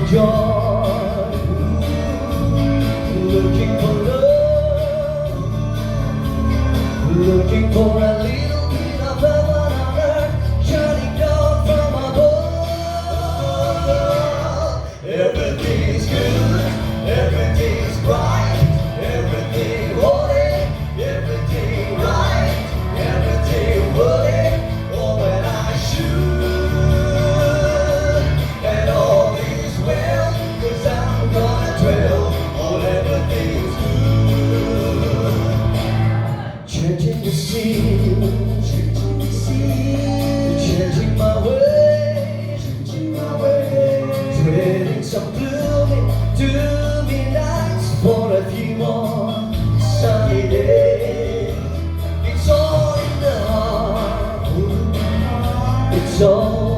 joy, looking for love, looking for a little bit of heaven on earth, shining down from above. Everything's good, everything's bright, everything holy, everything right, everything worthy. Oh, when I should, and all is well, 'cause I'm gonna dwell on everything's good. Changing the scene, changing the scene, changing my way, trading some gloomy, doomy nights for a few more sunny days. It's all in the heart, it's all